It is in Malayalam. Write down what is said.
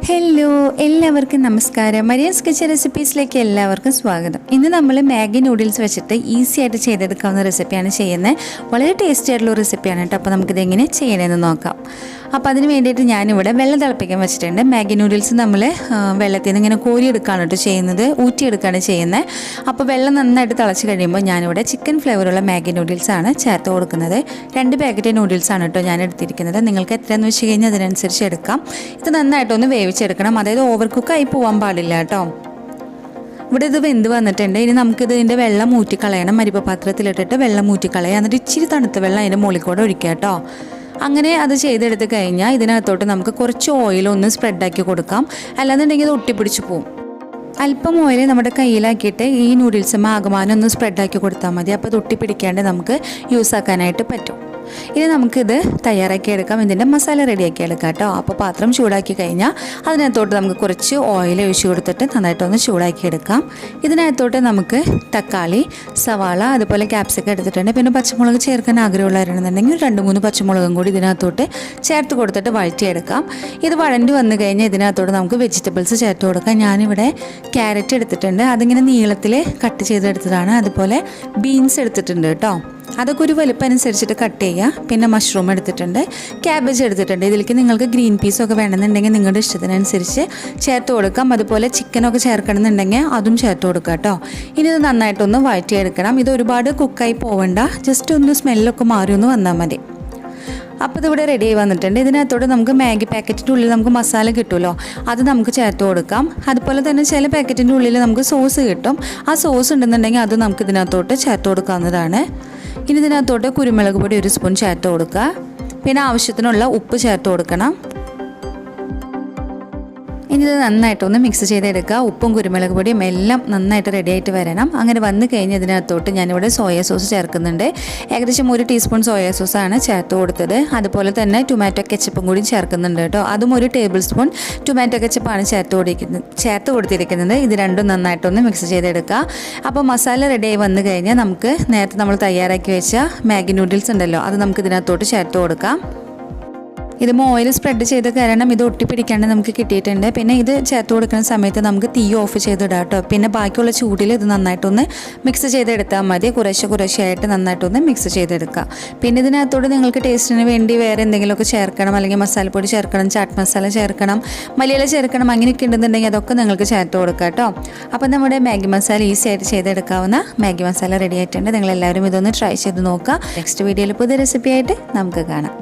ഹലോ എല്ലാവർക്കും നമസ്കാരം. മരിയാസ് കിച്ചൻ റെസിപ്പീസിലേക്ക് എല്ലാവർക്കും സ്വാഗതം. ഇന്ന് നമ്മൾ മാഗി നൂഡിൽസ് വെച്ചിട്ട് ഈസി ആയിട്ട് ചെയ്തെടുക്കാവുന്ന റെസിപ്പിയാണ് ചെയ്യുന്നത്. വളരെ ടേസ്റ്റി ആയിട്ടുള്ള റെസിപ്പിയാണ് കേട്ടോ. അപ്പോൾ നമുക്കിത് എങ്ങനെ ചെയ്യണമെന്ന് നോക്കാം. അപ്പോൾ അതിന് വേണ്ടിയിട്ട് ഞാനിവിടെ വെള്ളം തിളപ്പിക്കാൻ വെച്ചിട്ടുണ്ട്. മാഗി നൂഡിൽസ് നമ്മൾ വെള്ളത്തിൽ നിന്ന് ഇങ്ങനെ കോരിയെടുക്കുകയാണ് കേട്ടോ ചെയ്യുന്നത്, ഊറ്റിയെടുക്കുകയാണ് ചെയ്യുന്നത്. അപ്പോൾ വെള്ളം നന്നായിട്ട് തിളച്ച് കഴിയുമ്പോൾ ഞാനിവിടെ ചിക്കൻ ഫ്ലേവറുള്ള മാഗി നൂഡിൽസാണ് ചേർത്ത് കൊടുക്കുന്നത്. 2 പാക്കറ്റ് നൂഡിൽസാണ് കേട്ടോ ഞാൻ എടുത്തിരിക്കുന്നത്. നിങ്ങൾക്ക് എത്രയെന്ന് വെച്ച് കഴിഞ്ഞാൽ അതിനനുസരിച്ച് എടുക്കാം. ഇത് നന്നായിട്ടൊന്ന് വേവിച്ചെടുക്കണം, അതായത് ഓവർ കുക്കായി പോകാൻ പാടില്ല കേട്ടോ. ഇവിടെ ഇത് വെന്ത് വന്നിട്ടുണ്ട്. ഇനി നമുക്കിത് ഇതിൻ്റെ വെള്ളം ഊറ്റിക്കളയണം. മരിപ്പ പാത്രത്തിലിട്ടിട്ട് വെള്ളം ഊറ്റിക്കളയാം. എന്നിട്ട് ഇച്ചിരി തണുത്ത വെള്ളം അതിൻ്റെ മുകളിൽ കൂടെ ഒഴിക്കുക കേട്ടോ. അങ്ങനെ അത് ചെയ്തെടുത്ത് കഴിഞ്ഞാൽ ഇതിനകത്തോട്ട് നമുക്ക് കുറച്ച് ഓയിലൊന്ന് സ്പ്രെഡാക്കി കൊടുക്കാം, അല്ലാന്നുണ്ടെങ്കിൽ ഇത് ഒട്ടിപ്പിടിച്ച് പോവും. അല്പം ഓയിൽ നമ്മുടെ കയ്യിലാക്കിയിട്ട് ഈ നൂഡിൽസ് ആകമാനം ഒന്ന് സ്പ്രെഡാക്കി കൊടുത്താൽ മതി. അപ്പോൾ ഇത് ഒട്ടിപ്പിടിക്കാണ്ട് നമുക്ക് യൂസ് ആക്കാനായിട്ട് പറ്റും. ഇനി നമുക്കിത് തയ്യാറാക്കി എടുക്കാം. ഇതിൻ്റെ മസാല റെഡിയാക്കി എടുക്കാം കേട്ടോ. അപ്പോൾ പാത്രം ചൂടാക്കി കഴിഞ്ഞാൽ അതിനകത്തോട്ട് നമുക്ക് കുറച്ച് ഓയിൽ ഒഴിച്ച് കൊടുത്തിട്ട് നന്നായിട്ടൊന്ന് ചൂടാക്കി എടുക്കാം. ഇതിനകത്തോട്ട് നമുക്ക് തക്കാളി, സവാള, അതുപോലെ ക്യാപ്സിക്കം എടുത്തിട്ടുണ്ട്. പിന്നെ പച്ചമുളക് ചേർക്കാൻ ആഗ്രഹമുള്ളവരാണെന്നുണ്ടെങ്കിൽ 2-3 പച്ചമുളകും കൂടി ഇതിനകത്തോട്ട് ചേർത്ത് കൊടുത്തിട്ട് വഴറ്റിയെടുക്കാം. ഇത് വഴണ്ടി വന്നു കഴിഞ്ഞാൽ ഇതിനകത്തോട്ട് നമുക്ക് വെജിറ്റബിൾസ് ചേർത്ത് കൊടുക്കാം. ഞാനിവിടെ ക്യാരറ്റ് എടുത്തിട്ടുണ്ട്, അതിങ്ങനെ നീളത്തിൽ കട്ട് ചെയ്തെടുത്തതാണ്. അതുപോലെ ബീൻസ് എടുത്തിട്ടുണ്ട് കേട്ടോ, അതൊക്കെ ഒരു വലുപ്പം അനുസരിച്ചിട്ട് കട്ട് ചെയ്യുക. പിന്നെ മഷ്റൂം എടുത്തിട്ടുണ്ട്, ക്യാബേജ് എടുത്തിട്ടുണ്ട്. ഇതിലേക്ക് നിങ്ങൾക്ക് ഗ്രീൻ പീസൊക്കെ വേണമെന്നുണ്ടെങ്കിൽ നിങ്ങളുടെ ഇഷ്ടത്തിനനുസരിച്ച് ചേർത്ത് കൊടുക്കാം. അതുപോലെ ചിക്കനൊക്കെ ചേർക്കണമെന്നുണ്ടെങ്കിൽ അതും ചേർത്ത് കൊടുക്കുക കേട്ടോ. ഇനി ഇത് നന്നായിട്ടൊന്ന് വഴറ്റിയെടുക്കണം. ഇത് ഒരുപാട് കുക്കായി പോവണ്ട, ജസ്റ്റ് ഒന്ന് സ്മെല്ലൊക്കെ മാറി ഒന്ന് വന്നാൽ മതി. അപ്പോൾ ഇതിവിടെ റെഡി ആയി വന്നിട്ടുണ്ട്. ഇതിനകത്തോട്ട് നമുക്ക് മാഗി പാക്കറ്റിൻ്റെ ഉള്ളിൽ നമുക്ക് മസാല കിട്ടുമല്ലോ, അത് നമുക്ക് ചേർത്ത് കൊടുക്കാം. അതുപോലെ തന്നെ ചില പാക്കറ്റിൻ്റെ ഉള്ളിൽ നമുക്ക് സോസ് കിട്ടും. ആ സോസ് ഉണ്ടെന്നുണ്ടെങ്കിൽ അത് നമുക്ക് ഇതിനകത്തോട്ട് ചേർത്ത് കൊടുക്കാവുന്നതാണ്. ഇനി ഇതിനകത്തോട്ട് കുരുമുളക് പൊടി 1 സ്പൂൺ ചേർത്ത് കൊടുക്കുക. പിന്നെ ആവശ്യത്തിനുള്ള ഉപ്പ് ചേർത്ത് കൊടുക്കണം. ഇനി ഇത് നന്നായിട്ടൊന്ന് മിക്സ് ചെയ്തെടുക്കുക. ഉപ്പും കുരുമുളക് പൊടിയും എല്ലാം നന്നായിട്ട് റെഡി ആയിട്ട് വരണം. അങ്ങനെ വന്നു കഴിഞ്ഞ് ഇതിനകത്തോട്ട് ഞാനിവിടെ സോയ സോസ് ചേർക്കുന്നുണ്ട്. ഏകദേശം 1 ടീസ്പൂൺ സോയ സോസാണ് ചേർത്ത് കൊടുത്തത്. അതുപോലെ തന്നെ ടൊമാറ്റോ കെച്ചപ്പും കൂടി ചേർക്കുന്നുണ്ട് കേട്ടോ. അതും 1 ടേബിൾ സ്പൂൺ ടൊമാറ്റോ കെച്ചപ്പാണ് ചേർത്ത് കൊടുത്തിരിക്കുന്നത്. ഇത് രണ്ടും നന്നായിട്ടൊന്ന് മിക്സ് ചെയ്തെടുക്കുക. അപ്പോൾ മസാല റെഡിയായി വന്നു കഴിഞ്ഞാൽ നമുക്ക് നേരത്തെ നമ്മൾ തയ്യാറാക്കി വെച്ച മാഗി നൂഡിൽസ് ഉണ്ടല്ലോ, അത് നമുക്ക് ഇതിനകത്തോട്ട് ചേർത്ത് കൊടുക്കാം. ഇത് ഓയിൽ സ്പ്രെഡ് ചെയ്ത് കാരണം ഇത് ഒട്ടിപ്പിടിക്കാണ്ട് നമുക്ക് കിട്ടിയിട്ടുണ്ട്. പിന്നെ ഇത് ചേർത്ത് കൊടുക്കുന്ന സമയത്ത് നമുക്ക് തീ ഓഫ് ചെയ്തിടാം കേട്ടോ. പിന്നെ ബാക്കിയുള്ള ചൂടിൽ ഇത് നന്നായിട്ടൊന്ന് മിക്സ് ചെയ്തെടുത്താൽ മതി. കുറേശ്ശെയായിട്ട് നന്നായിട്ടൊന്ന് മിക്സ് ചെയ്തെടുക്കുക. പിന്നെ ഇതിനകത്തോട് നിങ്ങൾക്ക് ടേസ്റ്റിന് വേണ്ടി വേറെ എന്തെങ്കിലുമൊക്കെ ചേർക്കണം, അല്ലെങ്കിൽ മസാലപ്പൊടി ചേർക്കണം, ചാട്ട് മസാല ചേർക്കണം, മല്ലിയില ചേർക്കണം, അങ്ങനെയൊക്കെ ഉണ്ടെന്നുണ്ടെങ്കിൽ അതൊക്കെ നിങ്ങൾക്ക് ചേർത്ത് കൊടുക്കുക കേട്ടോ. അപ്പോൾ നമ്മുടെ മാഗി മസാല ഈസി ആയിട്ട് ചെയ്തെടുക്കാവുന്ന മാഗി മസാല റെഡി ആയിട്ടുണ്ട്. നിങ്ങളെല്ലാവരും ഇതൊന്ന് ട്രൈ ചെയ്ത് നോക്കുക. നെക്സ്റ്റ് വീഡിയോയിൽ പുതിയ റെസിപ്പി ആയിട്ട് നമുക്ക് കാണാം.